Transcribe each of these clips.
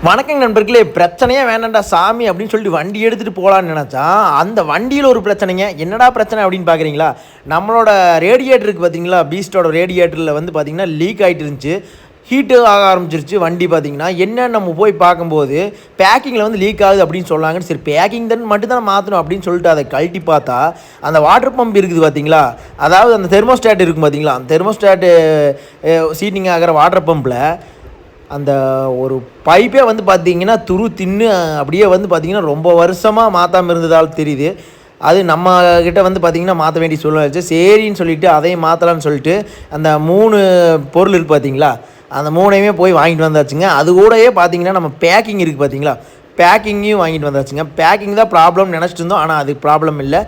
வணக்கம் நண்பர்களே. பிரச்சனையே வேணாண்டா சாமி அப்படின்னு சொல்லிட்டு வண்டி எடுத்துகிட்டு போகலான்னு நினச்சா அந்த வண்டியில் ஒரு பிரச்சனைங்க. என்னடா பிரச்சனை அப்படின்னு பார்க்குறீங்களா? நம்மளோட ரேடியேட்டருக்கு பார்த்தீங்களா, பீஸ்டோட ரேடியேட்டரில் வந்து பார்த்திங்கன்னா லீக் ஆகிட்டு இருந்துச்சு. ஹீட்டு ஆக ஆரம்பிச்சிருச்சு வண்டி. பார்த்திங்கன்னா என்னென்னு நம்ம போய் பார்க்கும்போது பேக்கிங்கில் வந்து லீக் ஆகுது அப்படின்னு சொன்னாங்க. சரி, பேக்கிங் தான் மட்டும் தான் மாற்றணும் அப்படின்னு சொல்லிட்டு அதை கழட்டி பார்த்தா அந்த வாட்டர் பம்ப் இருக்குது பார்த்தீங்களா, அதாவது அந்த தெர்மோஸ்டாட் இருக்கும் பார்த்தீங்களா, அந்த தெர்மோஸ்டாட்டு சீட்டிங் ஆகிற வாட்டர் பம்பில் அந்த ஒரு பைப்பே வந்து பார்த்திங்கன்னா தின்னு அப்படியே வந்து பார்த்திங்கன்னா ரொம்ப வருஷமாக மாற்றாமல் இருந்ததால் தெரியுது. அது நம்மக்கிட்ட வந்து பார்த்திங்கன்னா மாற்ற வேண்டிய சூழ்நிலை. சரின்னு சொல்லிவிட்டு அதையும் மாற்றலான்னு சொல்லிட்டு அந்த 3 பொருள் இருக்குது பார்த்தீங்களா, அந்த 3ஐயுமே போய் வாங்கிட்டு வந்தாச்சுங்க. அது கூடயே பார்த்திங்கன்னா நம்ம பேக்கிங் இருக்குது பார்த்தீங்களா, பேக்கிங்கையும் வாங்கிட்டு வந்தாச்சுங்க. பேக்கிங் தான் ப்ராப்ளம் நினச்சிட்டு இருந்தோம், ஆனால் அது ப்ராப்ளம் இல்லை.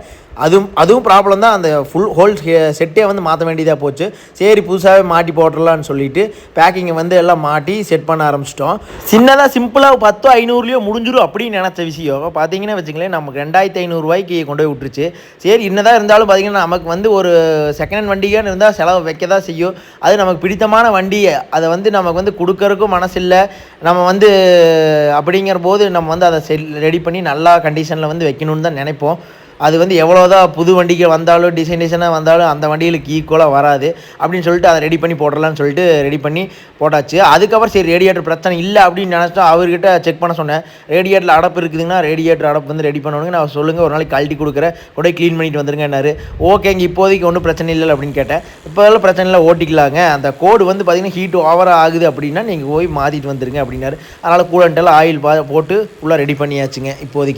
அதுவும் ப்ராப்ளம் தான். அந்த ஃபுல் ஹோல் செட்டே வந்து மாற்ற வேண்டியதாக போச்சு. சரி, புதுசாகவே மாட்டி போட்டுடலான்னு சொல்லிட்டு பேக்கிங்கை வந்து எல்லாம் மாட்டி செட் பண்ண ஆரம்பிச்சிட்டோம். சின்னதாக சிம்பிளாக 10-500லையோ முடிஞ்சிடும் அப்படின்னு நினச்ச விஷயம் பார்த்தீங்கன்னா வச்சுங்களேன், நமக்கு 2500 கொண்டு போய் விட்டுருச்சு. சரி, என்னதான் இருந்தாலும் பார்த்திங்கன்னா நமக்கு வந்து ஒரு செகண்ட் ஹேண்ட் வண்டிகான்னு இருந்தால் செலவு வைக்க தான் செய்யும். அது நமக்கு பிடித்தமான வண்டியை அதை வந்து நமக்கு வந்து கொடுக்கறக்கும் மனசில்லை. நம்ம வந்து அப்படிங்கிற போது நம்ம வந்து அதை ரெடி பண்ணி நல்லா கண்டிஷனில் வந்து வைக்கணும்னு தான் நினைப்போம். அது வந்து எவ்வளோதான் புது வண்டிக்கு வந்தாலும் டிசைனேஷனாக வந்தாலும் அந்த வண்டிகளுக்கு ஈக்குவலாக வராது அப்படின்னு சொல்லிட்டு அதை ரெடி பண்ணி போட்டுடலான்னு சொல்லிட்டு ரெடி பண்ணி போட்டாச்சு. அதுக்கப்புறம் சரி, ரேடியேட்டர் பிரச்சனை இல்லை அப்படின்னு நினச்சிட்டோம். அவர்கிட்ட செக் பண்ண சொன்னேன். ரேடியேட்டரில் அடப்பு இருக்குதுங்கன்னா ரேடியேட்டர் அடப்பு வந்து ரெடி பண்ணணுங்க, நான் சொல்லுங்கள், ஒரு நாளைக்கு கழட்டி கொடுக்குறேன், கூட க்ளீன் பண்ணிட்டு வந்துருங்கன்னாரு. ஓகேங்க, இப்போதைக்கு ஒன்றும் பிரச்சனை இல்லை அப்படின்னு கேட்டேன். இப்போதெல்லாம் பிரச்சனை இல்லை, ஓட்டிக்கலாங்க. அந்த கோடு வந்து பார்த்திங்கன்னா ஹீட் ஓவராக ஆகுது அப்படின்னா நீங்கள் போய் மாற்றிட்டு வந்துருங்க அப்படின்னாரு. அதனால் கூலண்டெல்லாம் ஆயில் போட்டு ஃபுல்லாக ரெடி பண்ணியாச்சுங்க இப்போதைக்கு.